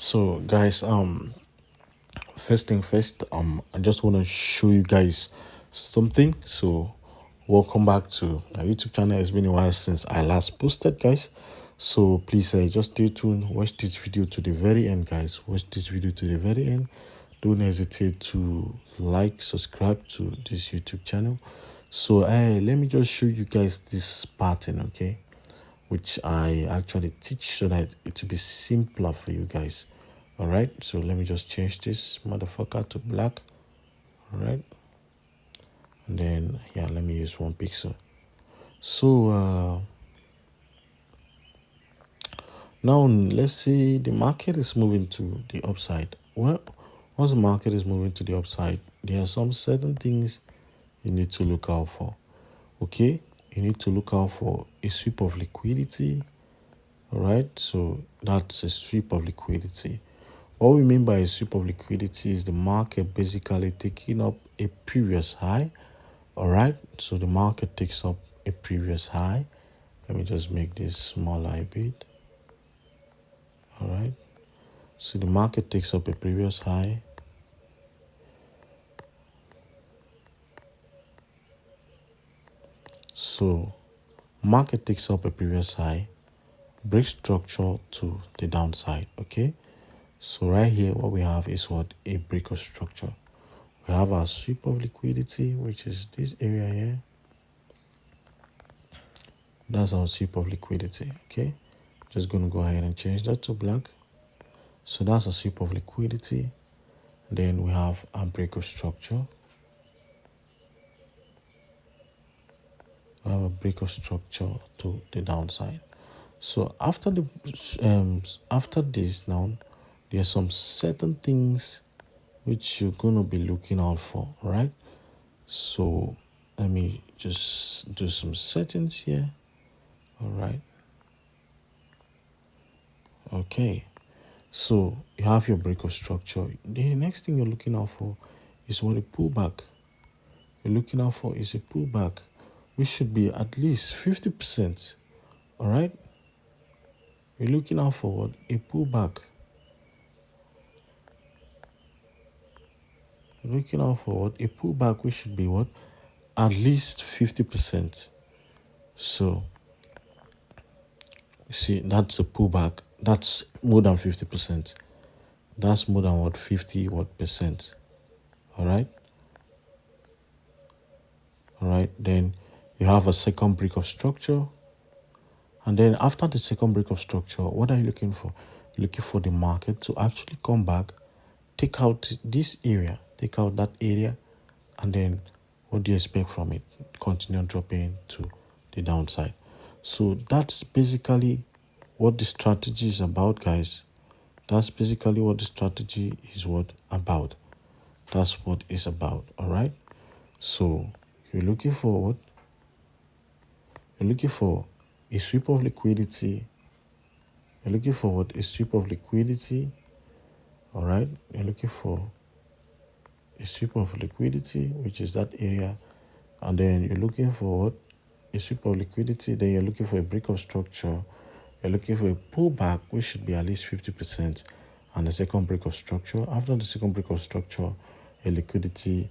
So guys, first thing first, I just want to show you guys something. So welcome back to my YouTube channel. It's been a while since I last posted, guys. So please just stay tuned, watch this video to the very end, guys. Watch this video to the very end. Don't hesitate to like, subscribe to this YouTube channel. So let me just show you guys this pattern, okay, which I actually teach so that it will be simpler for you guys. All right, so let me just change this motherfucker to black. All right, and then yeah, let me use 1 pixel. So now let's say the market is moving to the upside. Well, once the market is moving to the upside, there are some certain things you need to look out for. Okay, you need to look out for a sweep of liquidity. All right, so that's a sweep of liquidity. What we mean by a sweep of liquidity is the market basically taking up a previous high. All right, so the market takes up a previous high. Let me just make this smaller a bit. All right, so the market takes up a previous high. So market takes up a previous high, break structure to the downside. Okay, so right here what we have is what? A break of structure. We have our sweep of liquidity, which is this area here. That's our sweep of liquidity. Okay, just going to go ahead and change that to black. So that's a sweep of liquidity. Then we have a break of structure. We have a break of structure to the downside. So after this now, there are some certain things which you're gonna be looking out for, right? So let me just do some settings here. All right. Okay. So you have your break of structure. The next thing you're looking out for is what? A pullback. You're looking out for is a pullback, which should be at least 50%. All right. You're looking out for what? A pullback. You're looking out for what? A pullback, which should be what? At least 50%. So you see, that's a pullback. That's more than 50%. That's more than what? 50 what percent. All right. All right. Then you have a second break of structure. And then after the second break of structure, what are you looking for? You're looking for the market to actually come back, take out this area, take out that area, and then what do you expect from it? Continue dropping to the downside. So that's basically what the strategy is about, guys. That's basically what the strategy is what about. That's what it's about. All right. So you're looking for what? You're looking for a sweep of liquidity. You're looking for what? A sweep of liquidity. All right. You're looking for a sweep of liquidity, which is that area. And then you're looking for what? A sweep of liquidity. Then you're looking for a break of structure. You're looking for a pullback, which should be at least 50%. And the second break of structure. After the second break of structure, a liquidity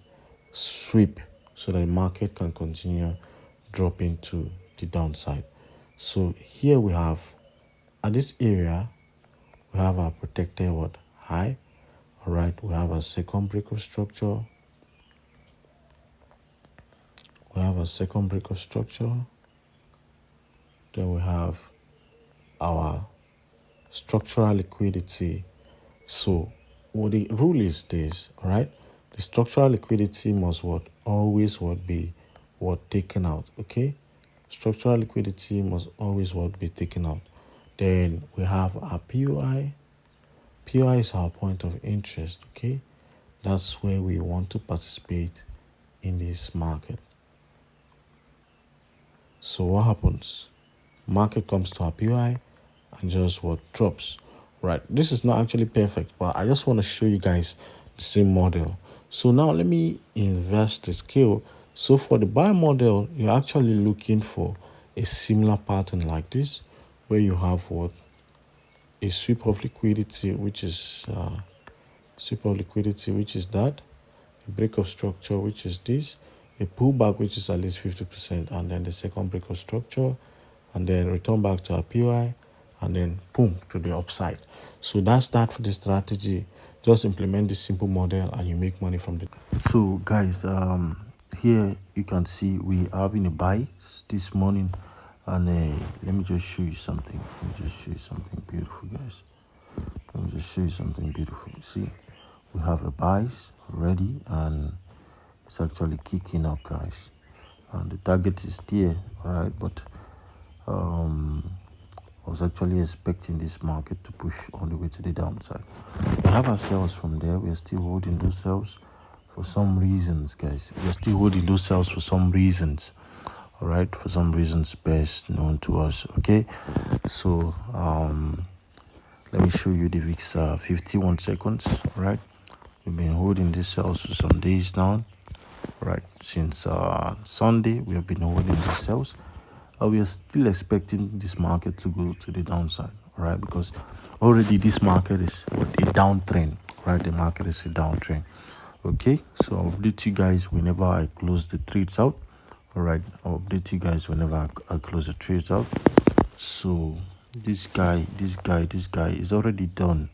sweep so that the market can continue dropping to the downside. So here we have, at this area, we have our protected what? High. All right, we have a second break of structure. We have a second break of structure. Then we have our structural liquidity. So what the rule is this, all right? The structural liquidity must what? Always what? Be what? Taken out, okay? Structural liquidity must always what? Be taken out. Then we have our POI. POI is our point of interest, okay? That's where we want to participate in this market. So what happens? Market comes to our POI and just what? Drops. Right, this is not actually perfect, but I just want to show you guys the same model. So now let me invert the scale. So for the buy model, you're actually looking for a similar pattern like this, where you have what? a sweep of liquidity, which is that, a break of structure, which is this, a pullback, which is at least 50%, and then the second break of structure, and then return back to our POI, and then boom, to the upside. So that's that for the strategy. Just implement this simple model and you make money from it. So guys, here you can see we are having a buy this morning, and let me just show you something. Beautiful, guys. Let me just show you something beautiful. See, we have a buys ready, and it's actually kicking up, guys, and the target is there. All right, but I was actually expecting this market to push all the way to the downside. We have our sales from there. We are still holding those sales for some reasons, guys. We are still holding those sales for some reasons. All right, for some reasons best known to us. Okay, so let me show you the VIX 51 seconds. All right, we've been holding these sales for some days now. Right, since Sunday we have been holding these sales. We are still expecting this market to go to the downside, right? Because already this market is a downtrend, right? The market is a downtrend. Okay, so I'll update you guys whenever I close the trades out. All right, I'll update you guys whenever I close the trades out. So this guy is already done.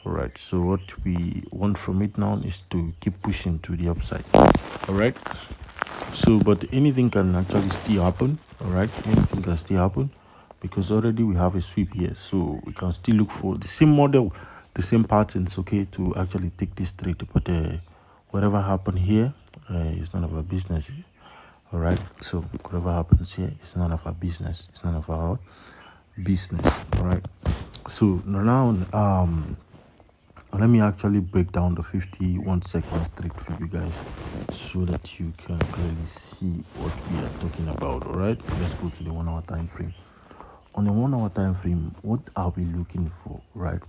All right, so what we want from it now is to keep pushing to the upside. All right, so but anything can actually still happen. All right, anything can still happen because already we have a sweep here, so we can still look for the same model, the same patterns, okay, to actually take this trade. But whatever happened here is none of our business. All right, so whatever happens here is none of our business. It's none of our business. All right, so now let me actually break down the 51 seconds trade for you guys so that you can clearly see what we are talking about. All right, let's go to the 1 hour time frame. On the 1 hour time frame, what are we looking for? Right,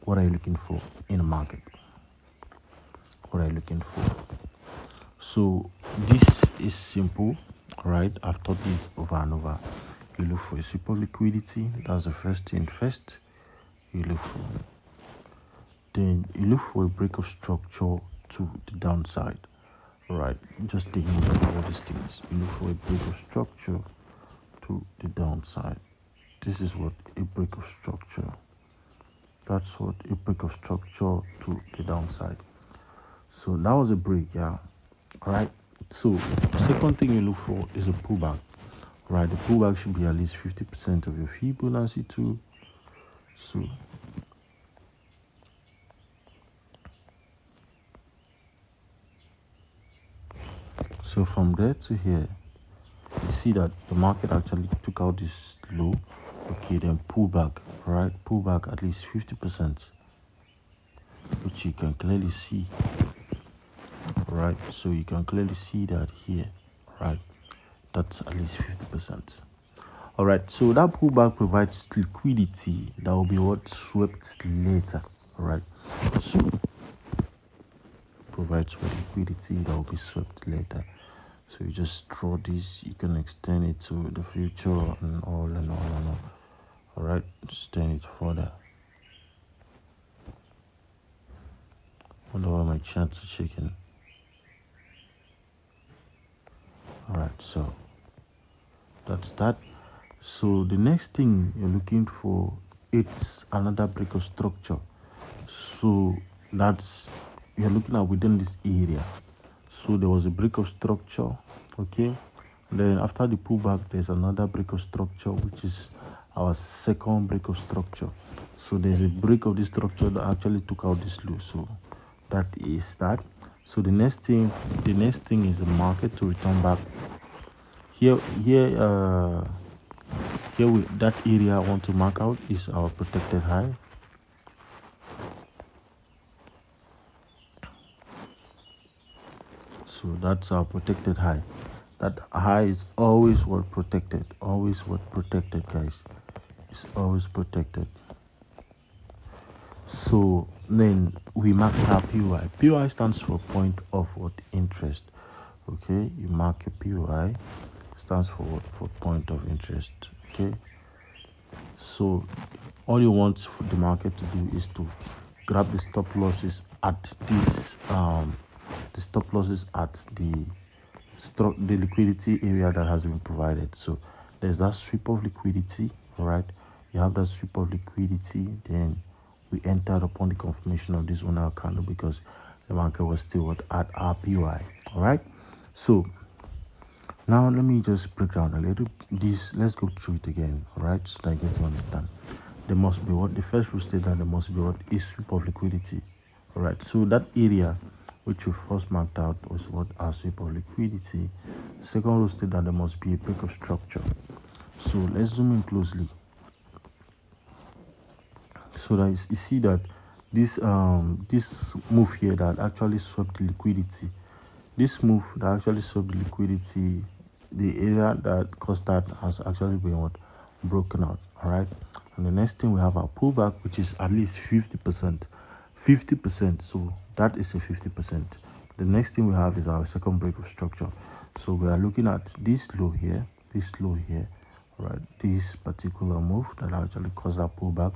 what are you looking for in the market? What are you looking for? So this is simple. All right, I've taught this over and over. You look for a super liquidity. That's the first thing. First you look for, then you look for a break of structure to the downside. All right, just take note of all these things. You look for a break of structure to the downside. This is what a break of structure. That's what a break of structure to the downside. So that was a break, yeah. All right, so the second thing you look for is a pullback. Right, the pullback should be at least 50% of your Fibonacci too. So from there to here, you see that the market actually took out this low. Okay, then pull back, right? Pull back at least 50%, which you can clearly see. Right, so you can clearly see that here, right? That's at least 50%. All right, so that pullback provides liquidity that will be what swept later. All right, so provides for liquidity that will be swept later. So you just draw this, you can extend it to the future and all and all and all. All right, extend it further. Wonder why my charts are shaking. All right, so that's that. So the next thing you're looking for, it's another break of structure. So that's, you're looking at within this area. So there was a break of structure, okay, then after the pullback there's another break of structure, which is our second break of structure. So there's a break of the structure that actually took out this low. So that is that. So the next thing is the market to return back here that area I want to mark out is our protected high. So that's our protected high. That high is always what protected, guys. It's always protected. So then we mark our POI. POI stands for point of what interest. Okay, you mark your POI, stands for what? For point of interest. Okay, So all you want for the market to do is to grab the stop losses at this the stop losses at the liquidity area that has been provided. So there's that sweep of liquidity. All right, you have that sweep of liquidity, then we entered upon the confirmation of this 1 hour candle because the market was still at RPY. All right, so now let me just break down a little this. Let's go through it again. All right, so that I get to understand. There must be what the first rule state that there must be what a sweep of liquidity. All right, so that area which we first marked out was what our sweep of liquidity. Second rule state that there must be a break of structure. So let's zoom in closely. So that you see that this move here that actually swept the liquidity, this move that actually swept the liquidity, the area that caused that has actually been what broken out. All right, and the next thing we have our pullback, which is at least 50%. So that is a 50%. The next thing we have is our second break of structure. So we are looking at this low here, all right, this particular move that actually caused that pullback,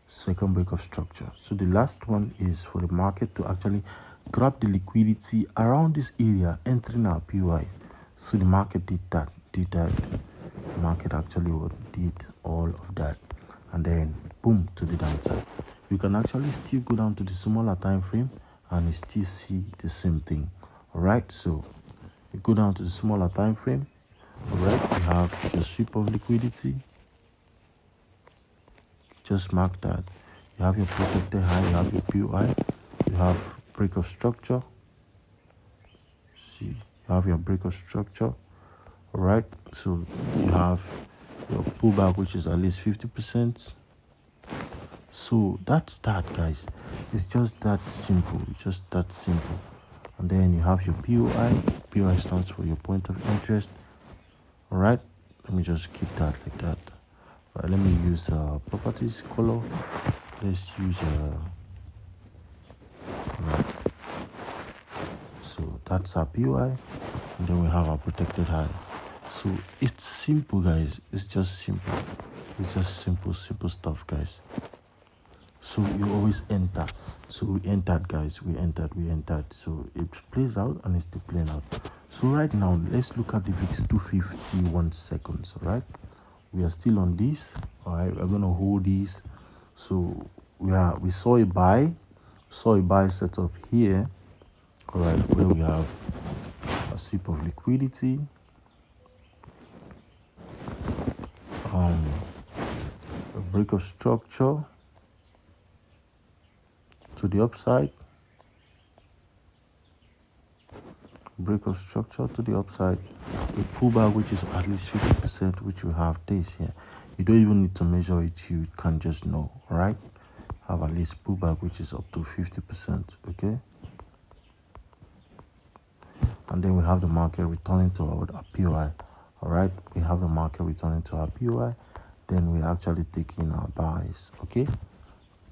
second break of structure. So the last one is for the market to actually grab the liquidity around this area entering our PY. So the market did that. The market actually did all of that, and then boom, to the downside. You can actually still go down to the smaller time frame and you still see the same thing. All right, so you go down to the smaller time frame. All right, you have the sweep of liquidity. Just mark that. You have your protected high, you have your POI, you have break of structure. See, you have your break of structure. All right, so you have your pullback, which is at least 50%. So that's that, guys. It's just that simple. And then you have your POI. POI stands for your point of interest. All right, let me just keep that like that. All right, let me use properties color. Let's use right. So that's our POI, and then we have our protected high. So it's simple, guys. It's just simple. It's just simple stuff, guys. So you always enter. So we entered, guys. We entered. So it plays out and it's still playing out. So right now, let's look at the VIX 251 seconds. All right, we are still on this. All right, we're gonna hold this. So we saw a buy set up here. All right, where we have a sweep of liquidity, a break of structure to the upside, break of structure to the upside, a pullback which is at least 50%, which we have this here. You don't even need to measure it, you can just know. All right, have at least pullback which is up to 50%. Okay, and then we have the market returning to our POI. All right, we have the market returning to our POI, then we actually take in our buys. Okay,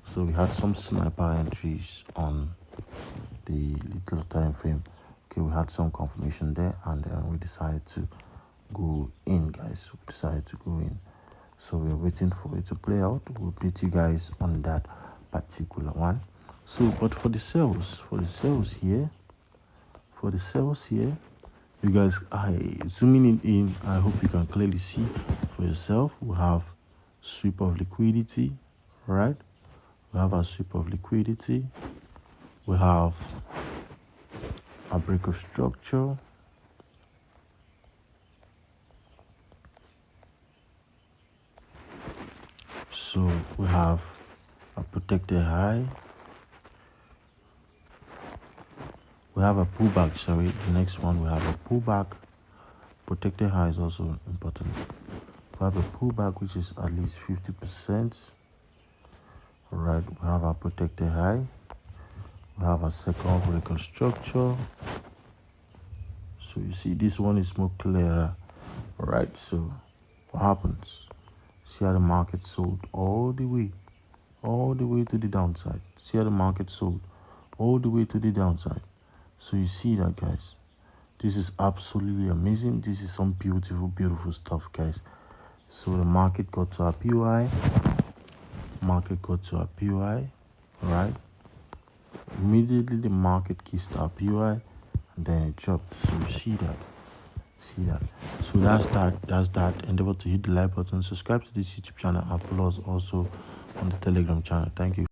so we had some sniper entries on the little time frame. Okay, we had some confirmation there, and then we decided to go in, guys. So we're waiting for it to play out. We'll update you guys on that particular one. So but for the sales here, you guys, I zooming it in, I hope you can clearly see for yourself. We have sweep of liquidity. Right, we have a sweep of liquidity, we have a break of structure, so we have a protected high, we have a pullback. Sorry, the next one, we have a pullback. Protected high is also important. We have a pullback which is at least 50%. All right, we have a protected high, we have a second break of structure. So you see this one is more clearer. All right, so what happens? See how the market sold all the way to the downside. See how the market sold all the way to the downside. So you see that, guys. This is absolutely amazing. This is some beautiful stuff, guys. So the market got to a PY, right? Immediately the market kissed our PY, and then it dropped. So you see that. So that's that. Endeavor to hit the like button, subscribe to this YouTube channel, and follow us also on the Telegram channel. Thank you.